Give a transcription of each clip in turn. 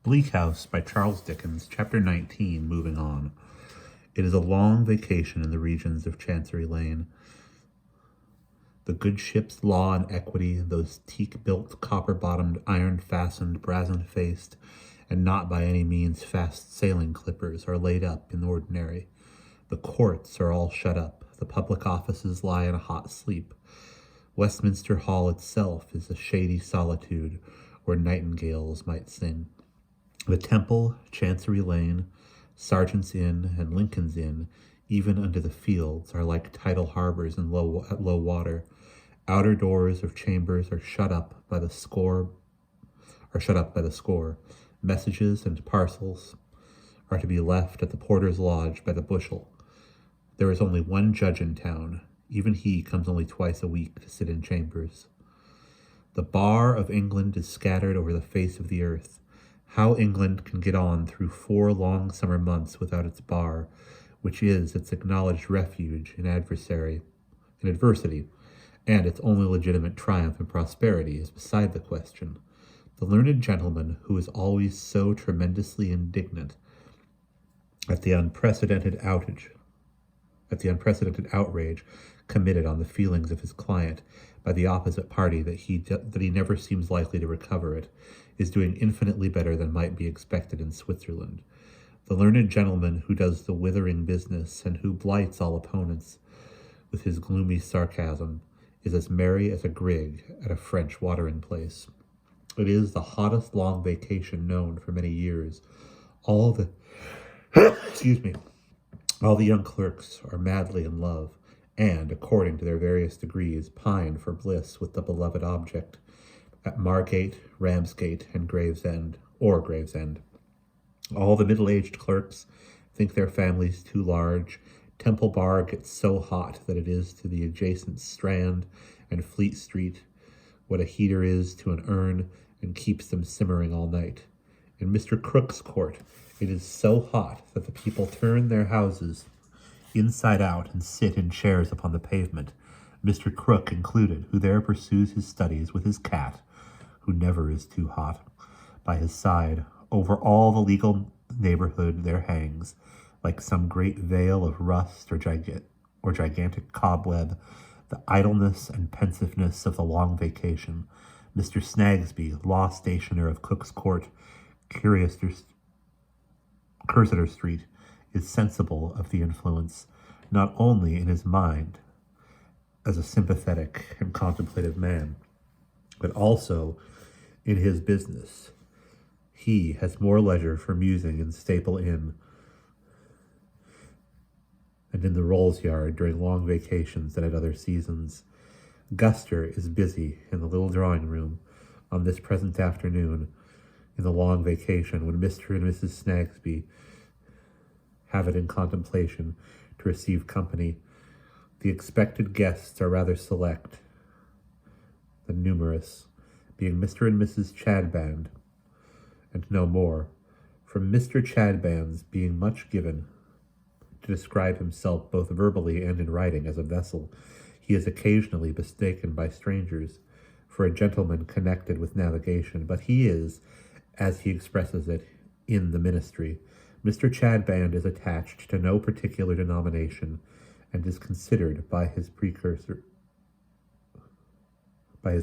Bleak House by Charles Dickens, Chapter 19, Moving On. It is a long vacation in the regions of Chancery Lane. The good ship's Law and Equity, those teak-built, copper-bottomed, iron-fastened, brazen-faced, and not by any means fast sailing clippers, are laid up in the ordinary. The courts are all shut up. The public offices lie in a hot sleep. Westminster Hall itself is a shady solitude where nightingales might sing. The Temple, Chancery Lane, Sergeant's Inn, and Lincoln's Inn, even unto the fields, are like tidal harbors at low water. Outer doors of chambers are shut up by the score. Messages and parcels are to be left at the porter's lodge by the bushel. There is only one judge in town. Even he comes only twice a week to sit in chambers. The bar of England is scattered over the face of the earth. How England can get on through 4 long summer months without its bar, which is its acknowledged refuge in adversity, and its only legitimate triumph in prosperity, is beside the question. The learned gentleman, who is always so tremendously indignant at the unprecedented outrage committed on the feelings of his client by the opposite party that he never seems likely to recover it, is doing infinitely better than might be expected in Switzerland. The learned gentleman who does the withering business and who blights all opponents with his gloomy sarcasm is as merry as a grig at a French watering place. It is the hottest long vacation known for many years. All the young clerks are madly in love, and, according to their various degrees, pine for bliss with the beloved object at Margate, Ramsgate, and Gravesend. All the middle-aged clerks think their families too large. Temple Bar gets so hot that it is to the adjacent Strand and Fleet Street what a heater is to an urn, and keeps them simmering all night. In Mr. Crook's court, it is so hot that the people turn their houses inside out and sit in chairs upon the pavement, Mr. Crook included, who there pursues his studies with his cat, who never is too hot, by his side. Over all the legal neighborhood there hangs, like some great veil of rust or gigantic cobweb, the idleness and pensiveness of the long vacation. Mr. Snagsby, law stationer of Cook's Court, Cursitor Street, is sensible of the influence, not only in his mind, as a sympathetic and contemplative man, but also in his business. He has more leisure for musing in Staple Inn and in the Rolls Yard during long vacations than at other seasons. Guster is busy in the little drawing room on this present afternoon in the long vacation, when Mr. and Mrs. Snagsby have it in contemplation to receive company. The expected guests are rather select than numerous, being Mr. and Mrs. Chadband, and no more, from Mr. Chadband's being much given to describe himself both verbally and in writing as a vessel. He is occasionally mistaken by strangers for a gentleman connected with navigation, but he is, as he expresses it, in the ministry. Mr. Chadband is attached to no particular denomination, and is considered by his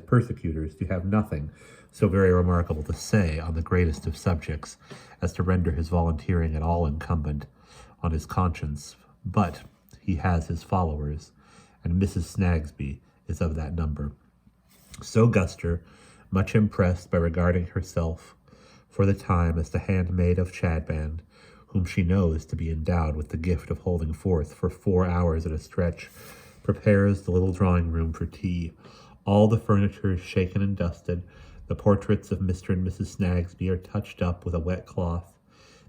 persecutors to have nothing so very remarkable to say on the greatest of subjects as to render his volunteering at all incumbent on his conscience. But he has his followers, and Mrs. Snagsby is of that number. So Guster, much impressed by regarding herself for the time as the handmaid of Chadband, whom she knows to be endowed with the gift of holding forth for 4 hours at a stretch, prepares the little drawing room for tea. All the furniture is shaken and dusted. The portraits of Mr. and Mrs. Snagsby are touched up with a wet cloth.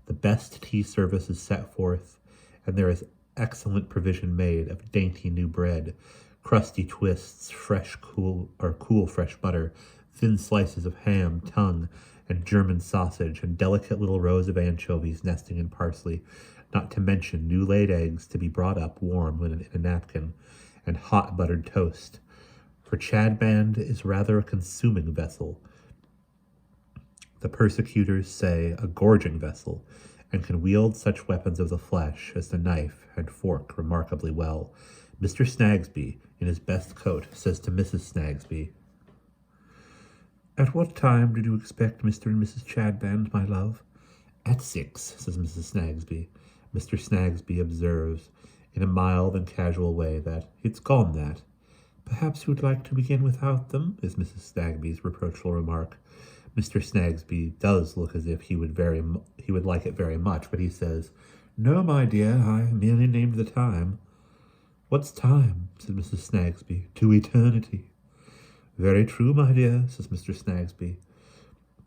The best tea service is set forth, and there is excellent provision made of dainty new bread, crusty twists, cool fresh butter, thin slices of ham, tongue, and German sausage, and delicate little rows of anchovies nesting in parsley, not to mention new laid eggs to be brought up warm in a napkin, and hot buttered toast. For Chadband is rather a consuming vessel, The persecutors say a gorging vessel, and can wield such weapons of the flesh as the knife and fork remarkably well. Mr. Snagsby, in his best coat, says to Mrs. Snagsby, "At what time did you expect Mr. and Mrs. Chadband, my love?" "At 6, says Mrs. Snagsby. Mr. Snagsby observes, in a mild and casual way, that "it's gone, that." "Perhaps you would like to begin without them," is Mrs. Snagsby's reproachful remark. Mr. Snagsby does look as if he would like it very much, but he says, "No, my dear, I merely named the time." "What's time?" said Mrs. Snagsby. "To eternity." "Very true, my dear," says Mr. Snagsby.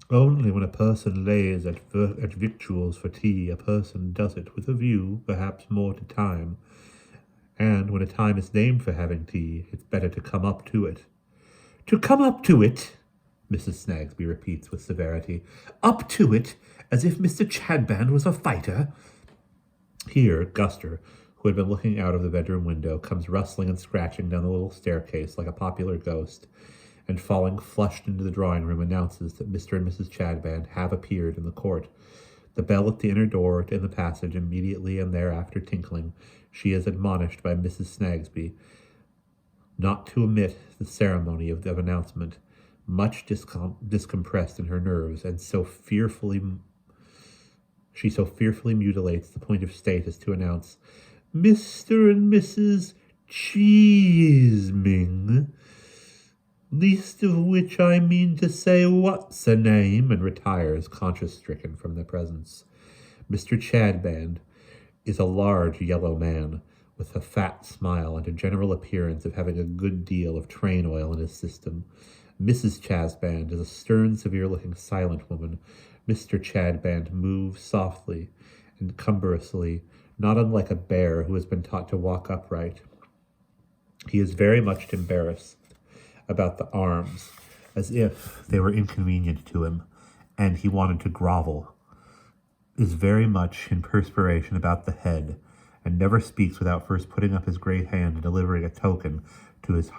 "Only when a person lays at victuals for tea, a person does it with a view, perhaps more to time. And when a time is named for having tea, it's better to come up to it." "To come up to it," Mrs. Snagsby repeats with severity. "Up to it, as if Mr. Chadband was a fighter." Here Guster, who had been looking out of the bedroom window, comes rustling and scratching down the little staircase like a popular ghost, and falling flushed into the drawing-room, announces that Mr. and Mrs. Chadband have appeared in the court. The bell at the inner door in the passage immediately and thereafter tinkling, she is admonished by Mrs. Snagsby not to omit the ceremony of announcement, much discompressed in her nerves, and she so fearfully mutilates the point of state as to announce, "Mr. and Mrs. Cheeseming, least of which I mean to say what's a name," and retires conscience-stricken from the presence. Mr. Chadband is a large yellow man, with a fat smile and a general appearance of having a good deal of train oil in his system. Mrs. Chadband is a stern, severe-looking, silent woman. Mr. Chadband moves softly and cumbrously, not unlike a bear who has been taught to walk upright. He is very much embarrassed about the arms, as if they were inconvenient to him, and he wanted to grovel, is very much in perspiration about the head, and never speaks without first putting up his great hand and delivering a token to his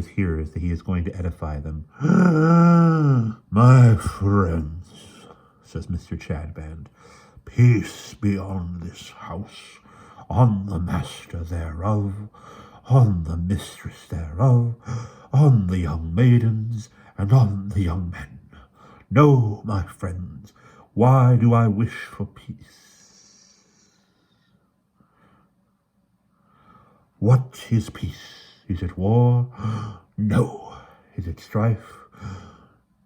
hearers that he is going to edify them. "My friends," says Mr. Chadband, "peace be on this house, on the master thereof, on the mistress thereof, on the young maidens, and on the young men. No, my friends, why do I wish for peace? What is peace? Is it war? No. Is it strife?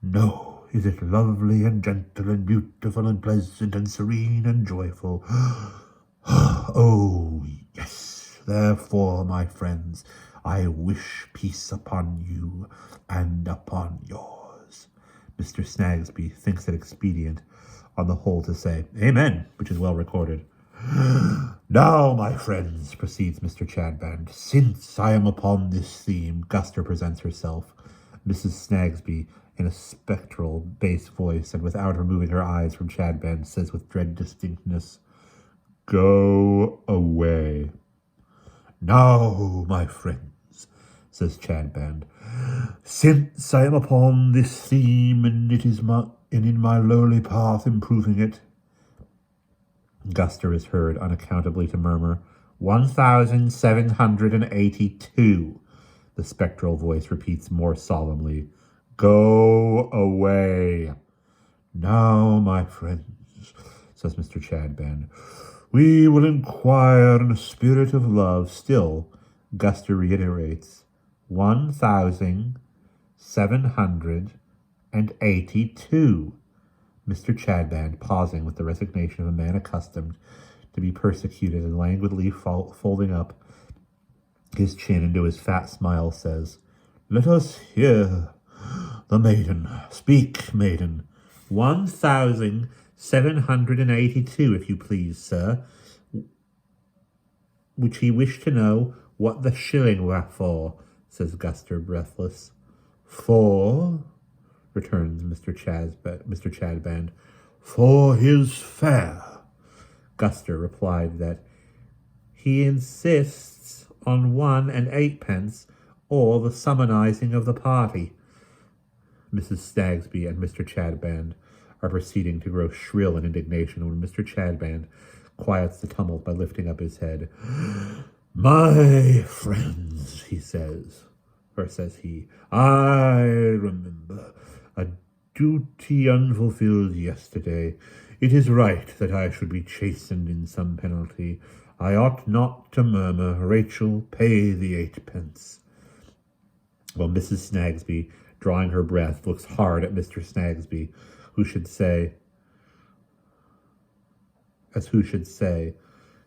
No. Is it lovely and gentle and beautiful and pleasant and serene and joyful? Oh, yes. Therefore, my friends, I wish peace upon you and upon yours." Mr. Snagsby thinks it expedient, on the whole, to say "Amen," which is well recorded. "Now, my friends," proceeds Mr. Chadband, "since I am upon this theme," Guster presents herself. Mrs. Snagsby, in a spectral bass voice, and without removing her eyes from Chadband, says with dread distinctness, "Go away." "Now, my friends," says Chadband, "since I am upon this theme, and in my lowly path improving it," Guster is heard unaccountably to murmur, 1,782. The spectral voice repeats more solemnly, "Go away." "Now, my friends," says Mr. Chadband, "we will inquire in a spirit of love." Still, Guster reiterates, 1,782. Mr. Chadband, pausing with the resignation of a man accustomed to be persecuted and languidly folding up his chin into his fat smile, says, "Let us hear the maiden. Speak, maiden." 1,782, if you please, sir. Which he wished to know what the shilling were for, says Guster, breathless. "For," returns Mr. Chadband, "for his fare." Guster replied that he insists on 1 and 8 pence, or the summonizing of the party. Mrs. Snagsby and Mr. Chadband are proceeding to grow shrill in indignation when Mr. Chadband quiets the tumult by lifting up his head. "My friends," he says, or says he, "I remember a duty unfulfilled yesterday. It is right that I should be chastened in some penalty. I ought not to murmur. Rachel, pay the 8 pence. While Mrs. Snagsby, drawing her breath, looks hard at Mr. Snagsby, who should say,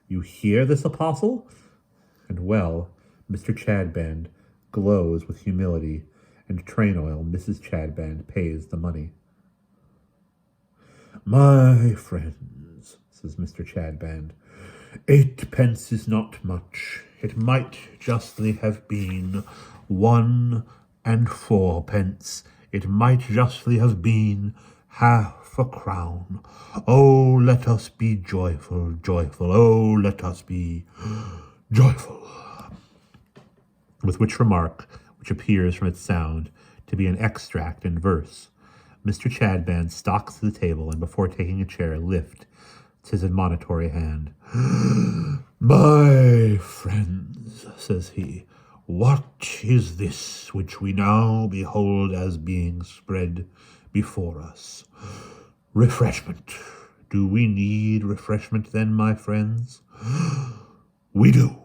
"You hear this, apostle?" And well, Mr. Chadband glows with humility, and train oil Mrs. Chadband pays the money. "My friends," says Mr. Chadband, 8 pence is not much. It might justly have been 1 and 4 pence. It might justly have been half a crown. Oh, let us be joyful, joyful. Oh, let us be joyful." With which remark, which appears from its sound to be an extract in verse, Mr. Chadband stalks to the table and, before taking a chair, lifts his admonitory hand. "My friends," says he, "what is this which we now behold as being spread before us? Refreshment. Do we need refreshment then, my friends? We do.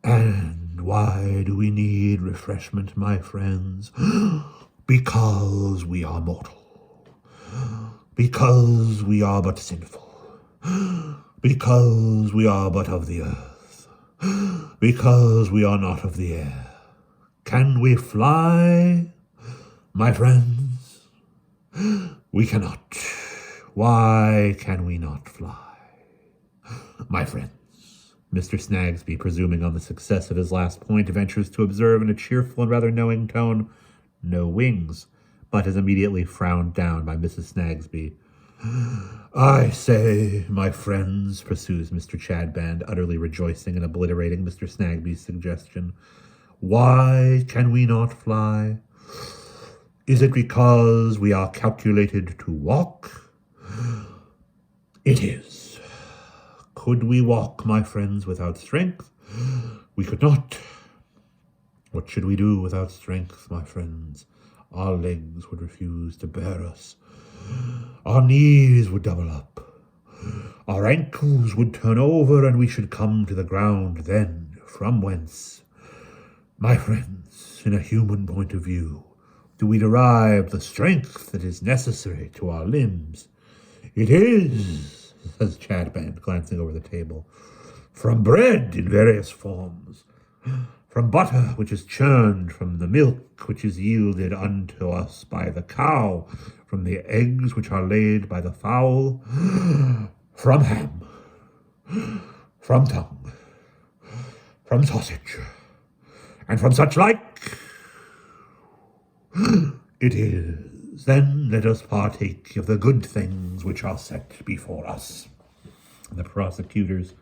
And why do we need refreshment, my friends? Because we are mortal. Because we are but sinful. Because we are but of the earth. Because we are not of the air. Can we fly, my friends? We cannot. Why can we not fly, my friends? Mr. Snagsby, presuming on the success of his last point, ventures to observe in a cheerful and rather knowing tone, "No wings," but is immediately frowned down by Mrs. Snagsby. "I say, my friends," pursues Mr. Chadband, utterly rejoicing and obliterating Mr. Snagby's suggestion, "why can we not fly? Is it because we are calculated to walk? It is. Could we walk, my friends, without strength? We could not. What should we do without strength, my friends? Our legs would refuse to bear us. Our knees would double up. Our ankles would turn over, and we should come to the ground. Then, from whence, my friends, in a human point of view, do we derive the strength that is necessary to our limbs? It is, says Chadband, glancing over the table, from bread in various forms, from butter which is churned from the milk which is yielded unto us by the cow, from the eggs which are laid by the fowl, from ham, from tongue, from sausage, and from such like. It is. Then let us partake of the good things which are set before us. The persecutors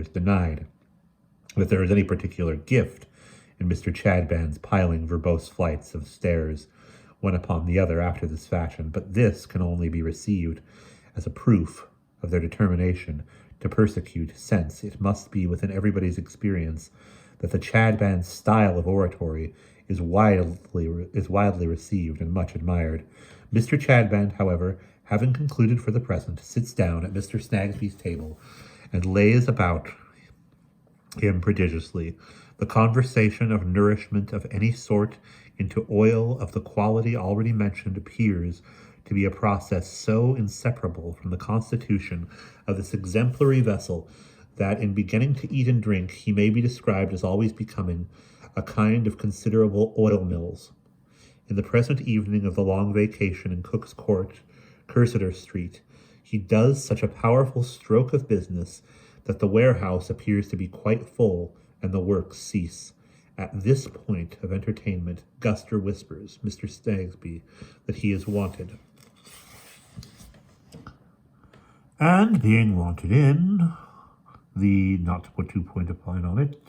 denied that there is any particular gift in Mr. Chadband's piling verbose flights of stairs one upon the other after this fashion, but this can only be received as a proof of their determination to persecute, since it must be within everybody's experience that the Chadband style of oratory is widely received and much admired. Mr. Chadband, however, having concluded for the present, sits down at Mr. Snagsby's table and lays about him prodigiously the conversation of nourishment of any sort into oil of the quality already mentioned appears to be a process so inseparable from the constitution of this exemplary vessel that in beginning to eat and drink he may be described as always becoming a kind of considerable oil mills. In the present evening of the long vacation in Cook's Court, Cursitor Street, he does such a powerful stroke of business that the warehouse appears to be quite full and the works cease. At this point of entertainment, Guster whispers Mr. Snagsby that he is wanted. And being wanted in, not to put too point a point on it,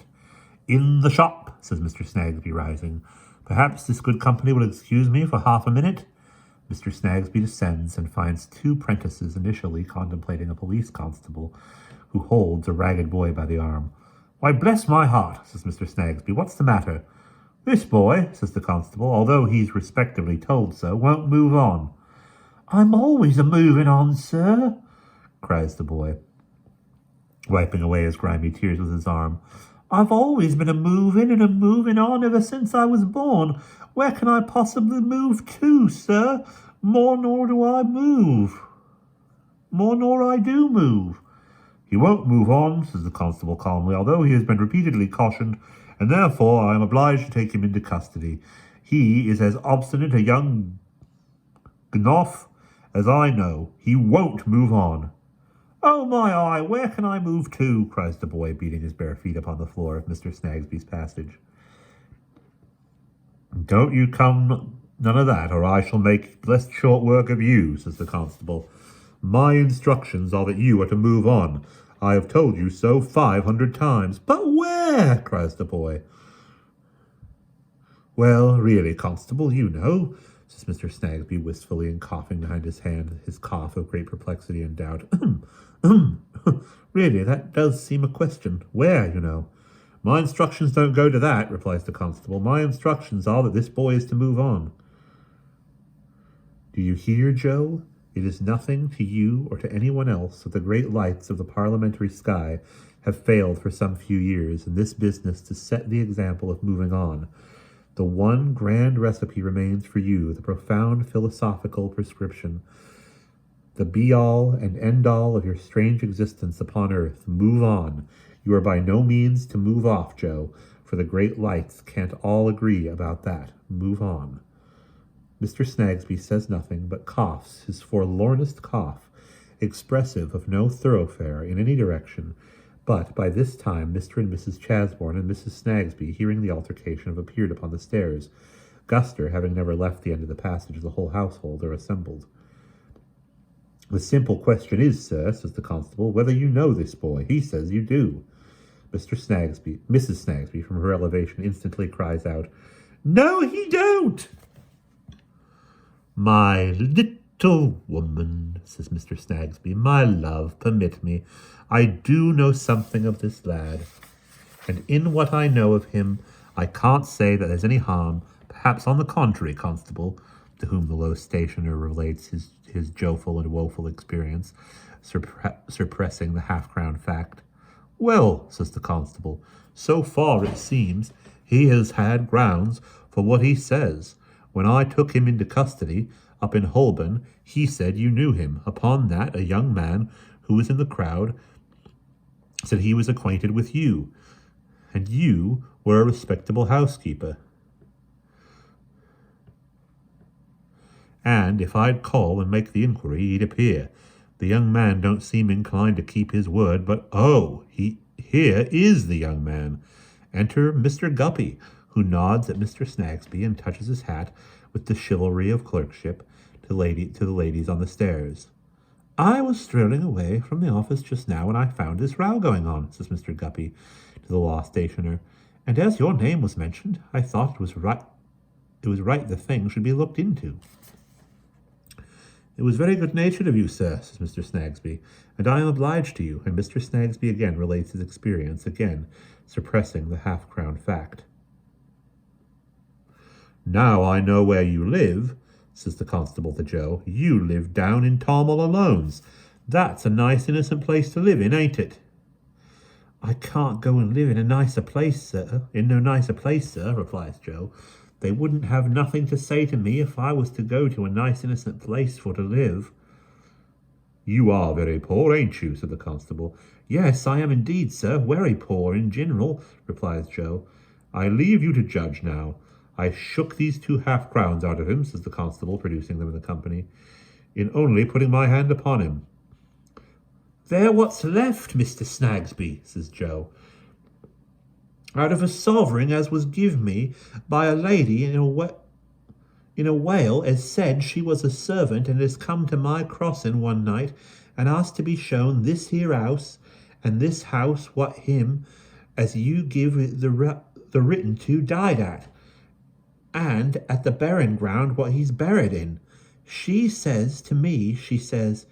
in the shop, says Mr. Snagsby, rising. Perhaps this good company will excuse me for half a minute. Mr. Snagsby descends and finds two prentices initially contemplating a police constable who holds a ragged boy by the arm. Why, bless my heart, says Mr. Snagsby, what's the matter? This boy, says the constable, although he's respectably told so, won't move on. I'm always a-moving on, sir, cries the boy, wiping away his grimy tears with his arm. I've always been a-moving and a-moving on ever since I was born. Where can I possibly move to, sir? More nor do I move. More nor I do move. He won't move on, says the constable calmly, although he has been repeatedly cautioned, and therefore I am obliged to take him into custody. He is as obstinate a young gnoff as I know. He won't move on. Oh, my eye, where can I move to? Cries the boy, beating his bare feet upon the floor of Mr. Snagsby's passage. Don't you come none of that, or I shall make blessed short work of you, says the constable. My instructions are that you are to move on. I have told you so 500 times. But where? Cries the boy. Well, really, constable, you know, says Mr. Snagsby wistfully and coughing behind his hand, his cough of great perplexity and doubt. Really, that does seem a question. Where, you know? My instructions don't go to that, replies the constable. My instructions are that this boy is to move on. Do you hear, Joe? It is nothing to you or to anyone else that the great lights of the parliamentary sky have failed for some few years in this business to set the example of moving on. The one grand recipe remains for you, the profound philosophical prescription, the be-all and end-all of your strange existence upon earth. Move on. You are by no means to move off, Joe, for the great lights can't all agree about that. Move on. Mr. Snagsby says nothing, but coughs his forlornest cough, expressive of no thoroughfare in any direction. But by this time Mr. and Mrs. Chasbourne and Mrs. Snagsby, hearing the altercation, have appeared upon the stairs. Guster, having never left the end of the passage, the whole household are assembled. The simple question is, sir, says the constable, whether you know this boy. He says you do. Mrs. Snagsby, from her elevation, instantly cries out, No, he don't! My little woman, says Mr. Snagsby, my love, permit me. I do know something of this lad, and in what I know of him, I can't say that there's any harm. Perhaps on the contrary, constable, to whom the low stationer relates his joyful and woeful experience, suppressing the half-crown fact. Well, says the constable, so far it seems he has had grounds for what he says. When I took him into custody up in Holborn, he said you knew him. Upon that, a young man who was in the crowd said he was acquainted with you, and you were a respectable housekeeper. And if I'd call and make the inquiry, he'd appear. The young man don't seem inclined to keep his word, but here is the young man. Enter Mr. Guppy, who nods at Mr. Snagsby and touches his hat with the chivalry of clerkship to the ladies on the stairs. I was strolling away from the office just now when I found this row going on, says Mr. Guppy to the law stationer, and as your name was mentioned, I thought it was right the thing should be looked into. It was very good-natured of you, sir, says Mr. Snagsby, and I am obliged to you, and Mr. Snagsby again relates his experience, again suppressing the half-crown fact. Now I know where you live, says the constable to Joe. You live down in Tom all Alone's. That's a nice innocent place to live in, ain't it? I can't go and live in no nicer place, sir, replies Joe. They wouldn't have nothing to say to me if I was to go to a nice innocent place for to live. You are very poor, ain't you? Said the constable. Yes, I am indeed, sir, very poor in general, replies Joe. I leave you to judge now. I shook these 2 half-crowns out of him, says the constable, producing them in the company, in only putting my hand upon him. They're what's left, Mr. Snagsby, says Joe, out of a sovereign as was give me by a lady in a whale as said she was a servant and has come to my crossing one night and asked to be shown this here house and this house what him as you give the written to died at. and at the burying ground what he's buried in. She says to me, she says,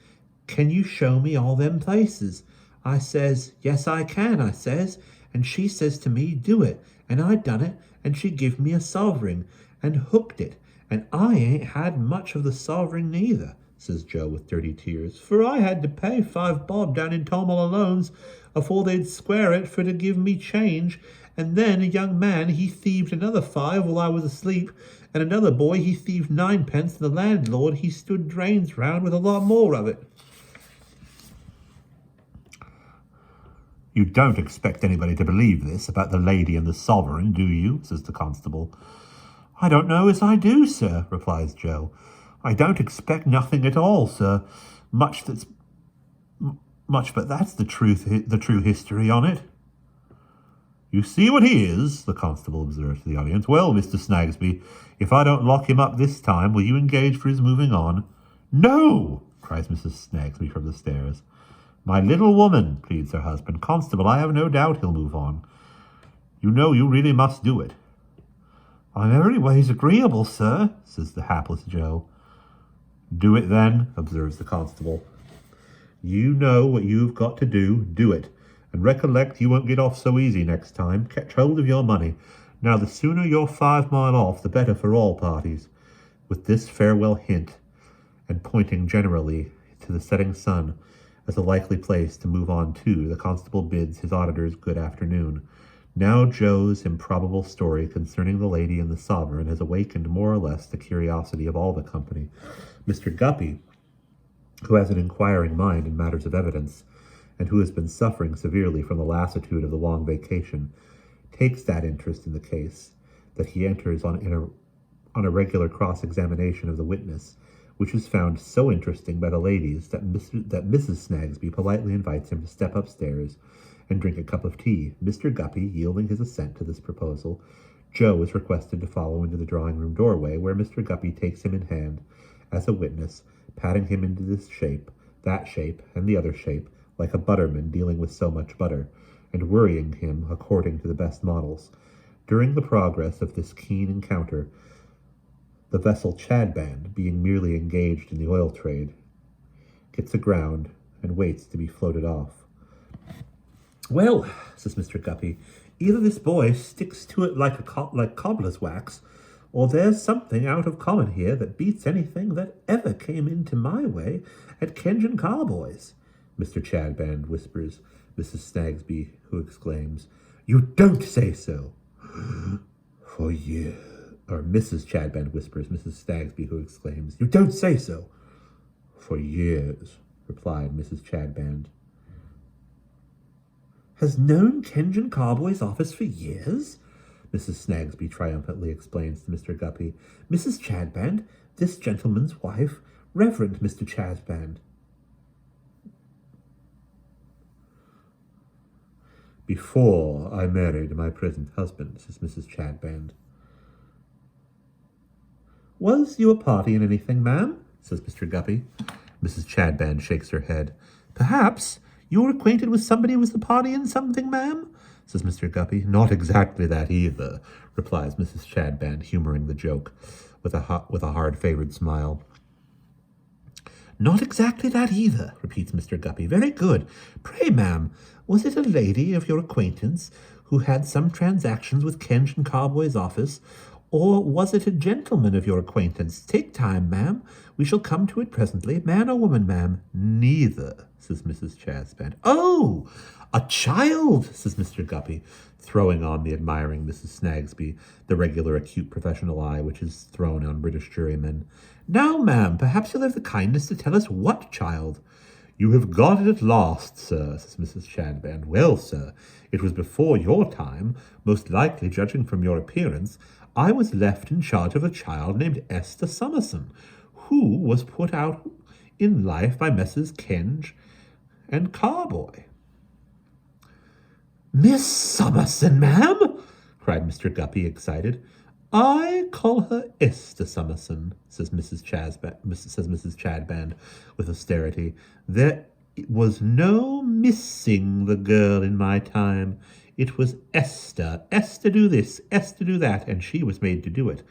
can you show me all them places? I says, yes, I can, I says. And she says to me, do it. And I done it, and she give me a sovereign and hooked it. And I ain't had much of the sovereign neither, says Joe with dirty tears, for I had to pay 5 bob down in Tom all Alone's afore they'd square it for to give me change. And then a young man, he thieved another 5 while I was asleep, and another boy, he thieved 9pence, and the landlord, he stood drains round with a lot more of it. You don't expect anybody to believe this about the lady and the sovereign, do you? Says the constable. I don't know as I do, sir, replies Joe. I don't expect nothing at all, sir. Much, but that's the true history on it. You see what he is, the constable observed to the audience. Well, Mr. Snagsby, if I don't lock him up this time, will you engage for his moving on? No, cries Mrs. Snagsby from the stairs. My little woman, pleads her husband. Constable, I have no doubt he'll move on. You know you really must do it. I'm every ways agreeable, sir, says the hapless Joe. Do it then, observes the constable. You know what you've got to do. Do it. And recollect you won't get off so easy next time. Catch hold of your money. Now the sooner you're 5 mile off, the better for all parties. With this farewell hint, and pointing generally to the setting sun as a likely place to move on to, the constable bids his auditors good afternoon. Now Joe's improbable story concerning the lady and the sovereign has awakened more or less the curiosity of all the company. Mr. Guppy, who has an inquiring mind in matters of evidence, and who has been suffering severely from the lassitude of the long vacation, takes that interest in the case that he enters on a regular cross-examination of the witness, which is found so interesting by the ladies that Mrs. Snagsby politely invites him to step upstairs and drink a cup of tea. Mr. Guppy yielding his assent to this proposal, Joe is requested to follow into the drawing-room doorway, where Mr. Guppy takes him in hand as a witness, patting him into this shape, that shape, and the other shape, like a butterman dealing with so much butter, and worrying him according to the best models. During the progress of this keen encounter, the vessel Chadband, being merely engaged in the oil trade, gets aground and waits to be floated off. Well, says Mr. Guppy, either this boy sticks to it like cobbler's wax, or there's something out of common here that beats anything that ever came into my way at Kenjan Carboy's. Mr. Chadband whispers Mrs. Snagsby, who exclaims, You don't say so! For years. Or Mrs. Chadband whispers Mrs. Snagsby, who exclaims, You don't say so! For years, replied Mrs. Chadband. Has known Kenjan Carboy's office for years? Mrs. Snagsby triumphantly explains to Mr. Guppy. Mrs. Chadband, this gentleman's wife, Reverend Mr. Chadband. Before I married my present husband, says Mrs. Chadband. Was you a party in anything, ma'am? Says Mr. Guppy. Mrs. Chadband shakes her head. Perhaps you were acquainted with somebody who was the party in something, ma'am? Says Mr. Guppy. Not exactly that either, replies Mrs. Chadband, humoring the joke with a hard-favoured smile. Not exactly that either, repeats Mr. Guppy. Very good. Pray, ma'am, was it a lady of your acquaintance who had some transactions with Kenjan Carboy's office, or was it a gentleman of your acquaintance? Take time, ma'am. We shall come to it presently. Man or woman, ma'am? Neither, says Mrs. Chadband. Oh, a child, says Mr. Guppy, throwing on the admiring Mrs. Snagsby the regular acute professional eye which is thrown on British jurymen. Now, ma'am, perhaps you'll have the kindness to tell us what child. You have got it at last, sir, says Mrs. Chadband. Well, sir, it was before your time, most likely judging from your appearance. I was left in charge of a child named Esther Summerson, who was put out in life by Messrs. Kenge and Carboy. Miss Summerson, ma'am? Cried Mr. Guppy, excited. I call her Esther Summerson, says Mrs. Chadband with austerity. There was no missing the girl in my time. It was Esther. Esther do this, Esther do that, and she was made to do it.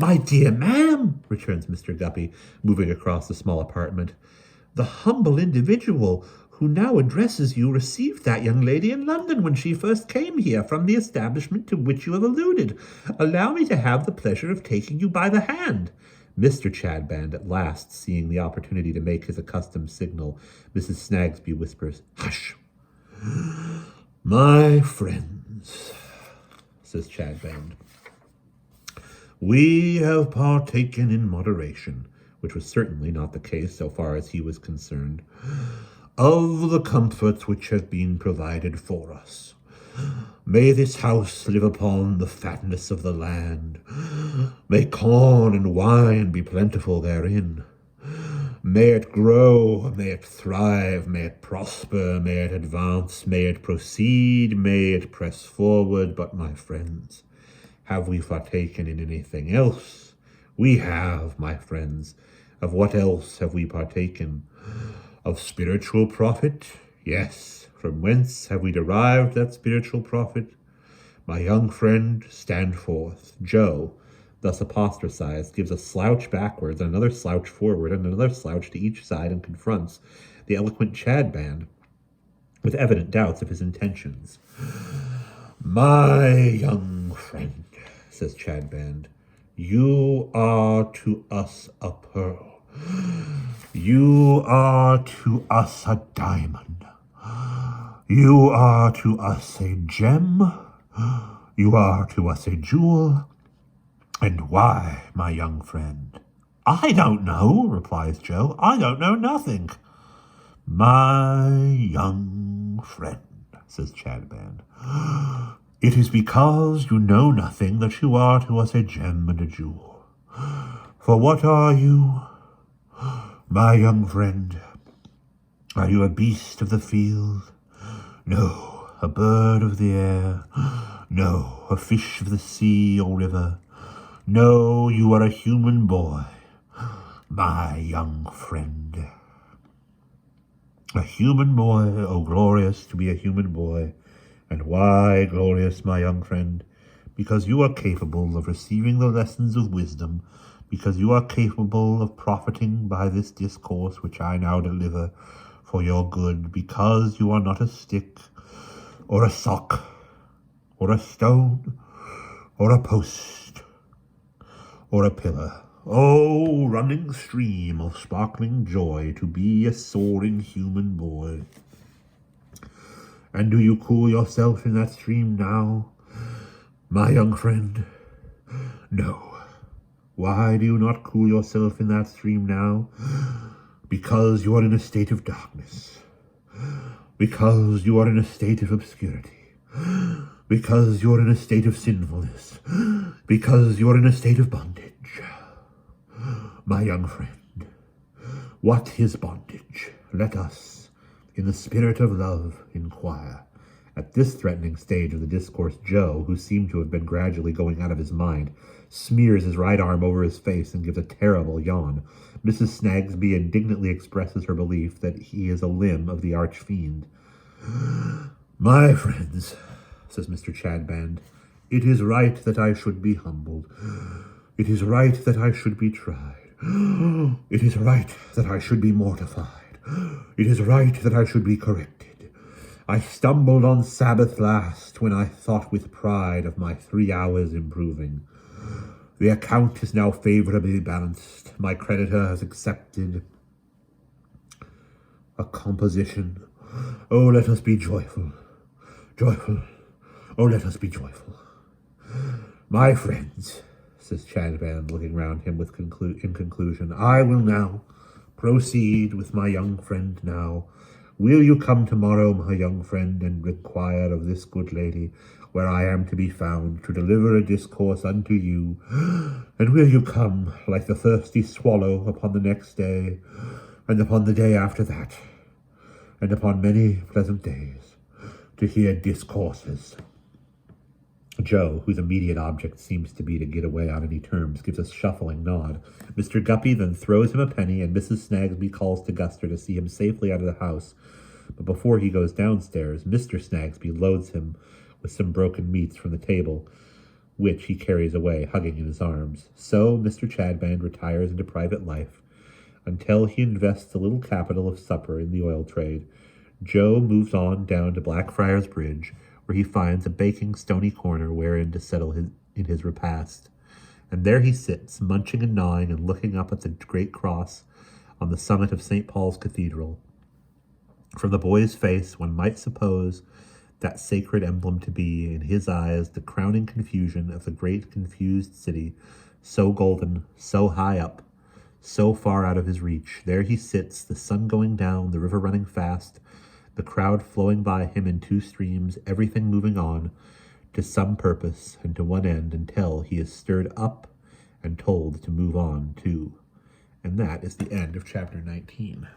My dear ma'am, returns Mr. Guppy, moving across the small apartment, the humble individual who now addresses you received that young lady in London when she first came here from the establishment to which you have alluded. Allow me to have the pleasure of taking you by the hand. Mr. Chadband, at last seeing the opportunity to make his accustomed signal, Mrs. Snagsby whispers, "Hush! My friends," says Chadband, "we have partaken in moderation," which was certainly not the case so far as he was concerned, "of the comforts which have been provided for us. May this house live upon the fatness of the land. May corn and wine be plentiful therein. May it grow, may it thrive, may it prosper, may it advance, may it proceed, may it press forward. But, my friends, have we partaken in anything else? We have, my friends. Of what else have we partaken? Of spiritual profit? Yes. From whence have we derived that spiritual profit? My young friend, stand forth. Joe, thus apostrosized, gives a slouch backwards, and another slouch forward, and another slouch to each side, and confronts the eloquent Chadband with evident doubts of his intentions. "My young friend," says Chadband, "you are to us a pearl. You are to us a diamond. You are to us a gem. You are to us a jewel. And why, my young friend?" "I don't know," replies Joe. "I don't know nothing." "My young friend," says Chadband, "it is because you know nothing that you are to us a gem and a jewel. For what are you, my young friend? Are you a beast of the field? No. A bird of the air? No. A fish of the sea or river? No, you are a human boy, my young friend. A human boy, oh glorious to be a human boy. And why glorious, my young friend? Because you are capable of receiving the lessons of wisdom, because you are capable of profiting by this discourse which I now deliver for your good, because you are not a stick, or a sock, or a stone, or a post, or a pillar. Oh, running stream of sparkling joy, to be a soaring human boy. And do you cool yourself in that stream now, my young friend? No. Why do you not cool yourself in that stream now? Because you are in a state of darkness. Because you are in a state of obscurity. Because you are in a state of sinfulness. Because you are in a state of bondage. My young friend, what is bondage? Let us, in the spirit of love, inquire. At this threatening stage of the discourse, Joe, who seemed to have been gradually going out of his mind, smears his right arm over his face and gives a terrible yawn. Mrs. Snagsby indignantly expresses her belief that he is a limb of the arch-fiend. "My friends," says Mr. Chadband, "it is right that I should be humbled. It is right that I should be tried. It is right that I should be mortified. It is right that I should be corrected. I stumbled on Sabbath last when I thought with pride of my 3 hours improving. The account is now favorably balanced. My creditor has accepted a composition. Oh, let us be joyful. Joyful. Oh, let us be joyful. My friends," says Chadband, looking round him with in conclusion, "I will now proceed with my young friend now. Will you come tomorrow, my young friend, and require of this good lady where I am to be found, to deliver a discourse unto you? And will you come, like the thirsty swallow, upon the next day, and upon the day after that, and upon many pleasant days, to hear discourses?" Joe, whose immediate object seems to be to get away on any terms, gives a shuffling nod. Mr. Guppy then throws him a penny, and Mrs. Snagsby calls to Guster to see him safely out of the house. But before he goes downstairs, Mr. Snagsby loads him with some broken meats from the table. which he carries away, hugging in his arms. So Mr. Chadband retires into private life, until he invests a little capital of supper in the oil trade. Joe moves on down to Blackfriars Bridge, where he finds a baking stony corner wherein to settle in his repast. And there he sits, munching and gnawing and looking up at the great cross on the summit of St. Paul's Cathedral. From the boy's face, one might suppose that sacred emblem to be, in his eyes, the crowning confusion of the great confused city, so golden, so high up, so far out of his reach. There he sits, the sun going down, the river running fast, the crowd flowing by him in two streams, everything moving on, to some purpose and to one end, until he is stirred up and told to move on too. And that is the end of chapter 19.